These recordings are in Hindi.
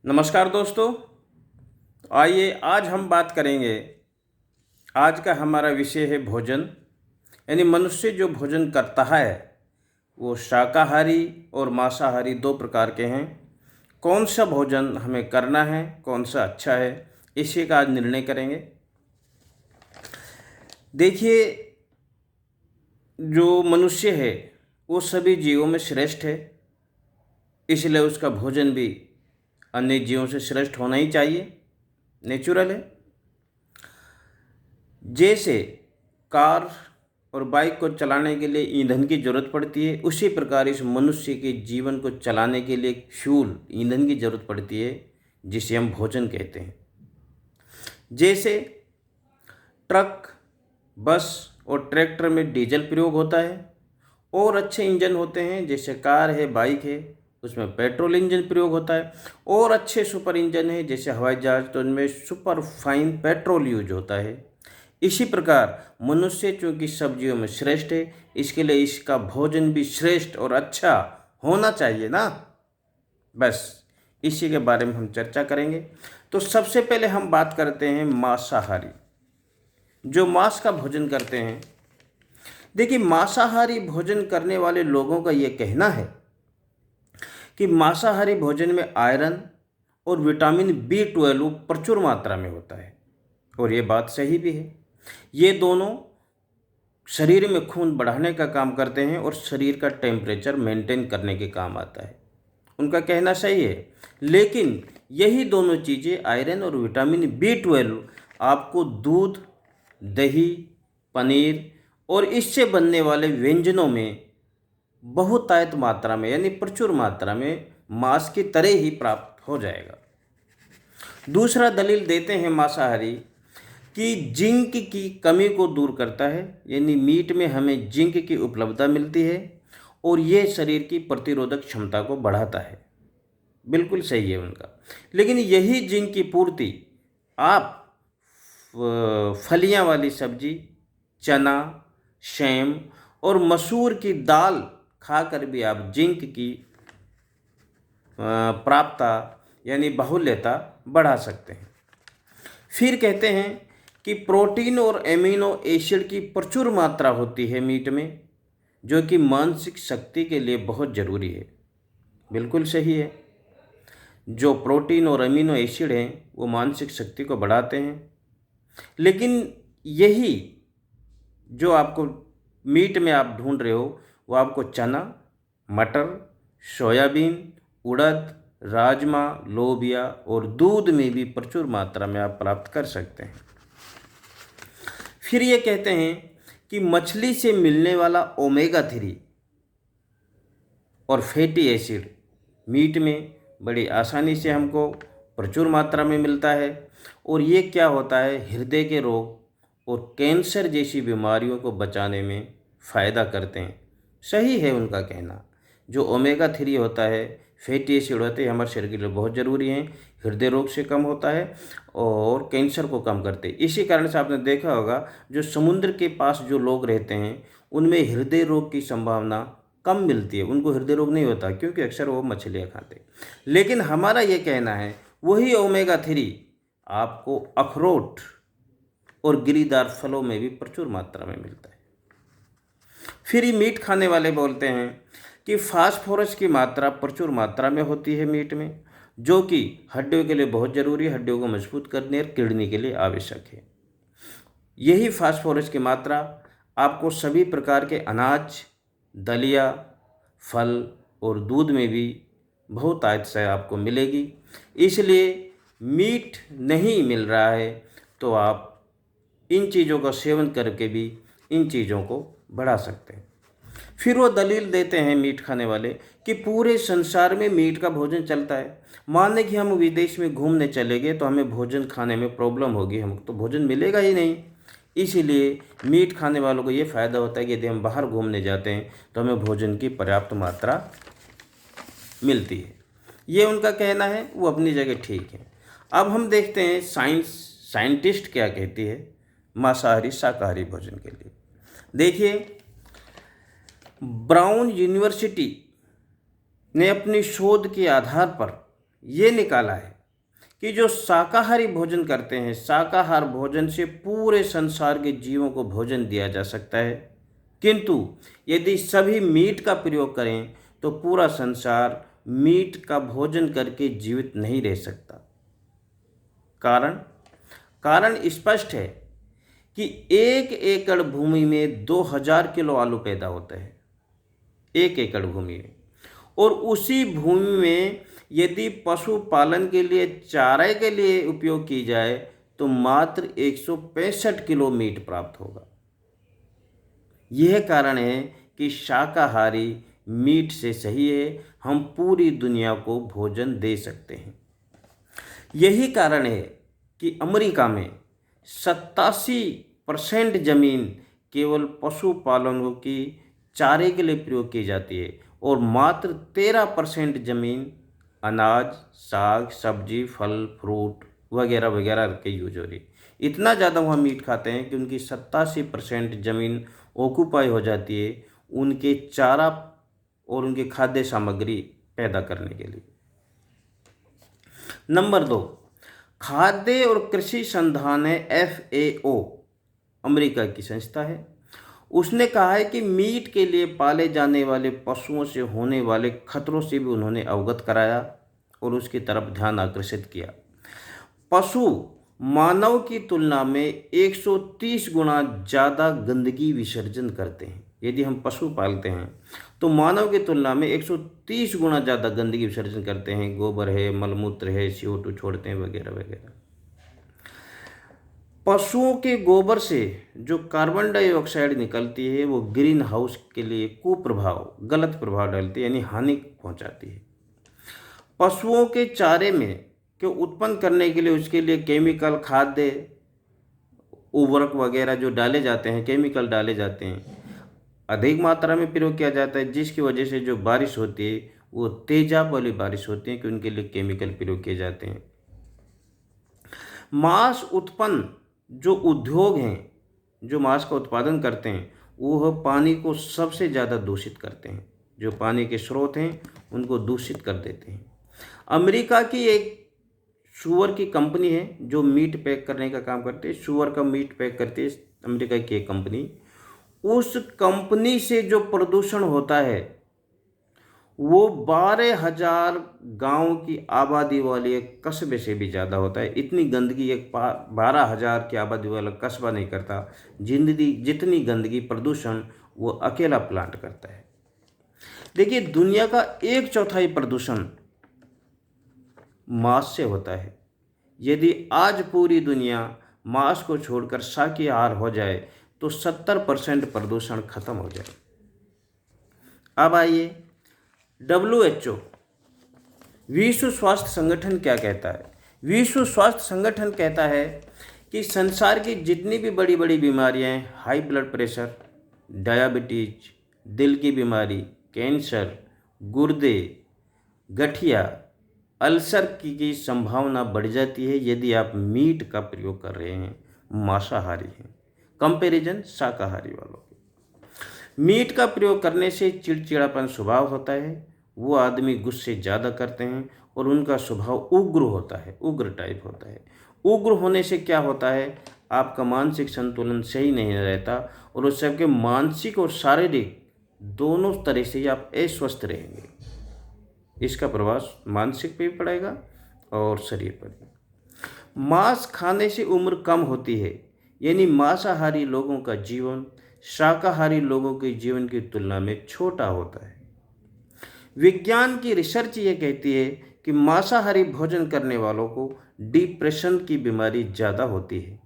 नमस्कार दोस्तों। आइए आज हम बात करेंगे। आज का हमारा विषय है भोजन। यानी मनुष्य जो भोजन करता है वो शाकाहारी और मांसाहारी दो प्रकार के हैं। कौन सा भोजन हमें करना है, कौन सा अच्छा है, इसी का आज निर्णय करेंगे। देखिए, जो मनुष्य है वो सभी जीवों में श्रेष्ठ है, इसलिए उसका भोजन भी अन्य जीवों से श्रेष्ठ होना ही चाहिए, नेचुरल है। जैसे कार और बाइक को चलाने के लिए ईंधन की ज़रूरत पड़ती है, उसी प्रकार इस मनुष्य के जीवन को चलाने के लिए फ्यूल ईंधन की ज़रूरत पड़ती है, जिसे हम भोजन कहते हैं। जैसे ट्रक, बस और ट्रैक्टर में डीजल प्रयोग होता है, और अच्छे इंजन होते हैं जैसे कार है, बाइक है, उसमें पेट्रोल इंजन प्रयोग होता है। और अच्छे सुपर इंजन है जैसे हवाई जहाज़, तो उनमें सुपर फाइन पेट्रोल यूज होता है। इसी प्रकार मनुष्य चूँकि सब्जियों में श्रेष्ठ है, इसके लिए इसका भोजन भी श्रेष्ठ और अच्छा होना चाहिए ना। बस इसी के बारे में हम चर्चा करेंगे। तो सबसे पहले हम बात करते हैं मांसाहारी, जो मांस का भोजन करते हैं। देखिए, मांसाहारी भोजन करने वाले लोगों का ये कहना है कि मांसाहारी भोजन में आयरन और विटामिन B12 प्रचुर मात्रा में होता है, और ये बात सही भी है। ये दोनों शरीर में खून बढ़ाने का काम करते हैं और शरीर का टेम्परेचर मेंटेन करने के काम आता है। उनका कहना सही है, लेकिन यही दोनों चीज़ें आयरन और विटामिन B12 आपको दूध, दही, पनीर और इससे बनने वाले व्यंजनों में बहुतायत मात्रा में यानी प्रचुर मात्रा में मांस की तरह ही प्राप्त हो जाएगा। दूसरा दलील देते हैं मांसाहारी कि जिंक की कमी को दूर करता है, यानी मीट में हमें जिंक की उपलब्धता मिलती है और ये शरीर की प्रतिरोधक क्षमता को बढ़ाता है। बिल्कुल सही है उनका। लेकिन यही जिंक की पूर्ति आप फलियां वाली सब्जी, चना, सेम और मसूर की दाल खाकर भी आप जिंक की प्राप्तता यानी बाहुल्यता बढ़ा सकते हैं। फिर कहते हैं कि प्रोटीन और एमिनो एसिड की प्रचुर मात्रा होती है मीट में, जो कि मानसिक शक्ति के लिए बहुत ज़रूरी है। बिल्कुल सही है। जो प्रोटीन और अमीनो एसिड हैं वो मानसिक शक्ति को बढ़ाते हैं। लेकिन यही जो आपको मीट में आप ढूंढ रहे हो वो आपको चना, मटर, सोयाबीन, उड़द, राजमा, लोबिया और दूध में भी प्रचुर मात्रा में आप प्राप्त कर सकते हैं। फिर ये कहते हैं कि मछली से मिलने वाला ओमेगा 3 और फैटी एसिड मीट में बड़ी आसानी से हमको प्रचुर मात्रा में मिलता है, और ये क्या होता है, हृदय के रोग और कैंसर जैसी बीमारियों को बचाने में फ़ायदा करते हैं। सही है उनका कहना। जो ओमेगा 3 होता है, फैटी एसिड होते हैं, हमारे शरीर के लिए बहुत ज़रूरी हैं। हृदय रोग से कम होता है और कैंसर को कम करते हैं। इसी कारण से आपने देखा होगा जो समुद्र के पास जो लोग रहते हैं उनमें हृदय रोग की संभावना कम मिलती है, उनको हृदय रोग नहीं होता, क्योंकि अक्सर वो मछलियाँ खाते हैं। लेकिन हमारा ये कहना है वही ओमेगा 3 आपको अखरोट और गिरीदार फलों में भी प्रचुर मात्रा में मिलता है। फिर ये मीट खाने वाले बोलते हैं कि फास्फोरस की मात्रा प्रचुर मात्रा में होती है मीट में, जो कि हड्डियों के लिए बहुत ज़रूरी है, हड्डियों को मजबूत करने और किडनी के लिए आवश्यक है। यही फास्फोरस की मात्रा आपको सभी प्रकार के अनाज, दलिया, फल और दूध में भी बहुत आयत से आपको मिलेगी। इसलिए मीट नहीं मिल रहा है तो आप इन चीज़ों का सेवन करके भी इन चीज़ों को बढ़ा सकते हैं। फिर वो दलील देते हैं मीट खाने वाले कि पूरे संसार में मीट का भोजन चलता है। मान लें कि हम विदेश में घूमने चले गए तो हमें भोजन खाने में प्रॉब्लम होगी, हमको तो भोजन मिलेगा ही नहीं। इसीलिए मीट खाने वालों को ये फ़ायदा होता है कि यदि हम बाहर घूमने जाते हैं तो हमें भोजन की पर्याप्त मात्रा मिलती है। ये उनका कहना है, वो अपनी जगह ठीक है। अब हम देखते हैं साइंटिस्ट क्या कहती है मांसाहारी शाकाहारी भोजन के लिए। देखिए, ब्राउन यूनिवर्सिटी ने अपनी शोध के आधार पर ये निकाला है कि जो शाकाहारी भोजन करते हैं, शाकाहार भोजन से पूरे संसार के जीवों को भोजन दिया जा सकता है, किंतु यदि सभी मीट का प्रयोग करें तो पूरा संसार मीट का भोजन करके जीवित नहीं रह सकता। कारण कारण स्पष्ट है कि 1 एकड़ भूमि में 2000 किलो आलू पैदा होता है, 1 एकड़ भूमि में। और उसी भूमि में यदि पशुपालन के लिए चारे के लिए उपयोग की जाए तो मात्र 165 किलो मीट प्राप्त होगा। यह कारण है कि शाकाहारी मीट से सही है, हम पूरी दुनिया को भोजन दे सकते हैं। यही कारण है कि अमेरिका में 87% जमीन केवल पशुपालनों की चारे के लिए प्रयोग की जाती है और मात्र 13% जमीन अनाज, साग, सब्जी, फल, फ्रूट वगैरह वगैरह के यूज हो रही। इतना ज़्यादा वहाँ मीट खाते हैं कि उनकी 87% ज़मीन ऑक्यूपाई हो जाती है उनके चारा और उनके खाद्य सामग्री पैदा करने के लिए। नंबर 2, खाद्य और कृषि संस्थान है FAO, अमेरिका की संस्था है। उसने कहा है कि मीट के लिए पाले जाने वाले पशुओं से होने वाले खतरों से भी उन्होंने अवगत कराया और उसकी तरफ ध्यान आकर्षित किया। पशु मानव की तुलना में 130 गुना ज़्यादा गंदगी विसर्जन करते हैं। यदि हम पशु पालते हैं तो मानव की तुलना में 130 गुना ज़्यादा गंदगी विसर्जन करते हैं। गोबर है, मलमूत्र है, CO2 छोड़ते हैं वगैरह वगैरह। पशुओं के गोबर से जो कार्बन डाइऑक्साइड निकलती है वो ग्रीन हाउस के लिए कुप्रभाव, गलत प्रभाव डालती है, यानी हानि पहुंचाती है। पशुओं के चारे में के उत्पन्न करने के लिए उसके लिए केमिकल, खाद्य, उर्वरक वगैरह जो डाले जाते हैं, केमिकल डाले जाते हैं, अधिक मात्रा में प्रयोग किया जाता है, जिसकी वजह से जो बारिश होती है वो तेजाब वाली बारिश होती है कि उनके लिए केमिकल प्रयोग किए जाते हैं। मांस उत्पन्न जो उद्योग हैं, जो मांस का उत्पादन करते हैं, वो पानी को सबसे ज़्यादा दूषित करते हैं। जो पानी के स्रोत हैं उनको दूषित कर देते हैं। अमेरिका की एक सूअर की कंपनी है जो मीट पैक करने का काम करती है, सूअर का मीट पैक करती है अमेरिका की एक कंपनी। उस कंपनी से जो प्रदूषण होता है वो 12,000 गांव की आबादी वाले एक कस्बे से भी ज़्यादा होता है। इतनी गंदगी एक 12,000 की आबादी वाला कस्बा नहीं करता, जितनी गंदगी, प्रदूषण वो अकेला प्लांट करता है। देखिए, दुनिया का 1/4 प्रदूषण मांस से होता है। यदि आज पूरी दुनिया मांस को छोड़कर शाकाहार हो जाए तो 70% प्रदूषण खत्म हो जाए। अब आइए, WHO, विश्व स्वास्थ्य संगठन क्या कहता है? विश्व स्वास्थ्य संगठन कहता है कि संसार की जितनी भी बड़ी बड़ी बीमारियां हैं, हाई ब्लड प्रेशर, डायबिटीज, दिल की बीमारी, कैंसर, गुर्दे, गठिया, अल्सर की संभावना बढ़ जाती है यदि आप मीट का प्रयोग कर रहे हैं, मांसाहारी हैं, कंपैरिजन शाकाहारी वालों के। मीट का प्रयोग करने से चिड़चिड़ापन स्वभाव होता है, वो आदमी गुस्से ज़्यादा करते हैं और उनका स्वभाव उग्र होता है, उग्र टाइप होता है। उग्र होने से क्या होता है, आपका मानसिक संतुलन सही नहीं रहता और उस सबके मानसिक और शारीरिक दोनों तरह से आप अस्वस्थ रहेंगे। इसका प्रभाव मानसिक पे भी पड़ेगा और शरीर पर भी। मांस खाने से उम्र कम होती है, यानी मांसाहारी लोगों का जीवन शाकाहारी लोगों के जीवन की तुलना में छोटा होता है। विज्ञान की रिसर्च ये कहती है कि मांसाहारी भोजन करने वालों को डिप्रेशन की बीमारी ज़्यादा होती है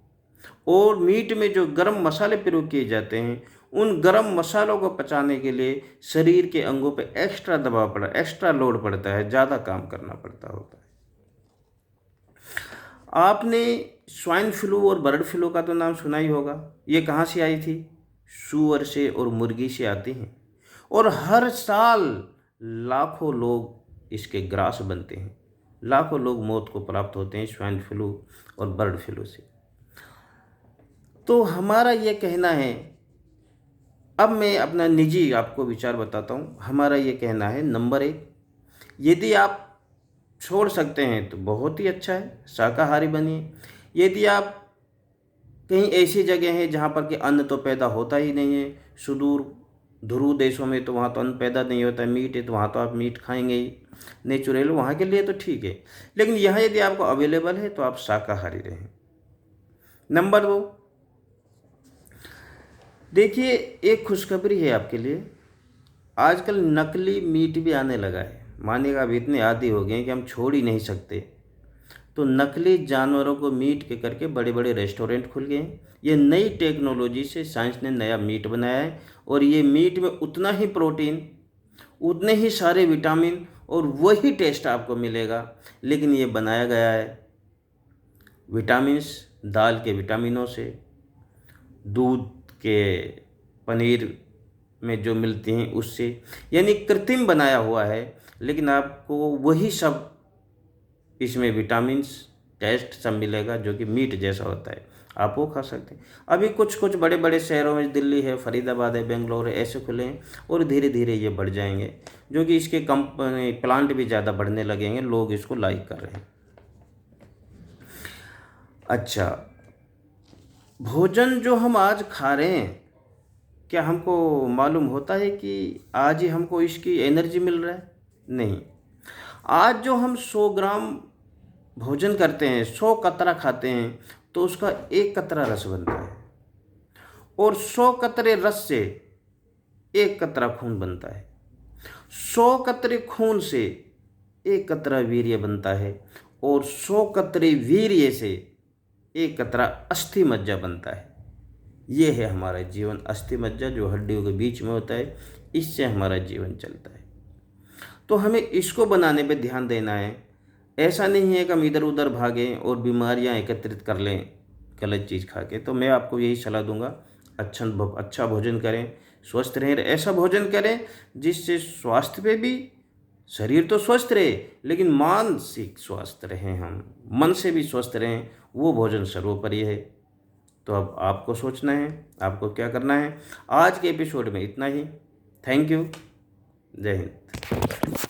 और मीट में जो गर्म मसाले प्रयोग किए जाते हैं उन गर्म मसालों को पचाने के लिए शरीर के अंगों पे एक्स्ट्रा लोड पड़ता है, ज़्यादा काम करना पड़ता होता है। आपने स्वाइन फ्लू और बर्ड फ्लू का तो नाम सुना ही होगा। ये कहाँ से आई थी? सूअर से और मुर्गी से आती हैं और हर साल लाखों लोग इसके ग्रास बनते हैं, लाखों लोग मौत को प्राप्त होते हैं स्वाइन फ्लू और बर्ड फ्लू से। तो हमारा ये कहना है, अब मैं अपना निजी आपको विचार बताता हूँ। हमारा ये कहना है, नंबर 1, यदि आप छोड़ सकते हैं तो बहुत ही अच्छा है, शाकाहारी बनिए। यदि आप कहीं ऐसी जगह है जहाँ पर कि अन्न तो पैदा होता ही नहीं है, सुदूर ध्रुव देशों में तो वहाँ तो अन्न पैदा नहीं होता है, मीट है तो वहाँ तो आप मीट खाएंगे ही, नेचुरल वहाँ के लिए तो ठीक है। लेकिन यहाँ यदि आपको अवेलेबल है तो आप शाकाहारी रहें। नंबर 2, देखिए एक खुशखबरी है आपके लिए, आजकल नकली मीट भी आने लगा है। मानिएगा अब इतने आदी हो गए हैं कि हम छोड़ ही नहीं सकते। तो नकली जानवरों को मीट के करके बड़े बड़े रेस्टोरेंट खुल गए हैं। ये नई टेक्नोलॉजी से साइंस ने नया मीट बनाया है, और ये मीट में उतना ही प्रोटीन, उतने ही सारे विटामिन और वही टेस्ट आपको मिलेगा। लेकिन ये बनाया गया है विटामिन्स, दाल के विटामिनों से, दूध के, पनीर में जो मिलती हैं उससे, यानी कृत्रिम बनाया हुआ है। लेकिन आपको वही सब इसमें विटामिन्स, टेस्ट सब मिलेगा जो कि मीट जैसा होता है, आप वो खा सकते हैं। अभी कुछ कुछ बड़े बड़े शहरों में, दिल्ली है, फरीदाबाद है, बेंगलोर है, ऐसे खुले हैं, और धीरे धीरे ये बढ़ जाएंगे, जो कि इसके कंपनी प्लांट भी ज़्यादा बढ़ने लगेंगे, लोग इसको लाइक कर रहे हैं। अच्छा, भोजन जो हम आज खा रहे हैं, क्या हमको मालूम होता है कि आज ही हमको इसकी एनर्जी मिल रहा है? नहीं। आज जो हम 100 ग्राम भोजन करते हैं, 100 कतरा खाते हैं, तो उसका 1 कतरा रस बनता है, और 100 कतरे रस से 1 कतरा खून बनता है। 100 कतरे खून से 1 कतरा वीर्य बनता है, और 100 कतरे वीर्य से 1 कतरा अस्थि मज्जा बनता है। ये है हमारा जीवन, अस्थि मज्जा जो हड्डियों के बीच में होता है, इससे हमारा जीवन चलता है। तो हमें इसको बनाने पे ध्यान देना है। ऐसा नहीं है कि हम इधर उधर भागें और बीमारियां एकत्रित कर लें गलत चीज़ खा के। तो मैं आपको यही सलाह दूंगा, अच्छा भोजन करें, स्वस्थ रहें, ऐसा भोजन करें जिससे स्वास्थ्य पे भी, शरीर तो स्वस्थ रहे लेकिन मानसिक स्वस्थ रहें, हम मन से भी स्वस्थ रहें, वो भोजन सर्वोपरि है। तो अब आपको सोचना है आपको क्या करना है। आज के एपिसोड में इतना ही। Thank you. जय हिंद।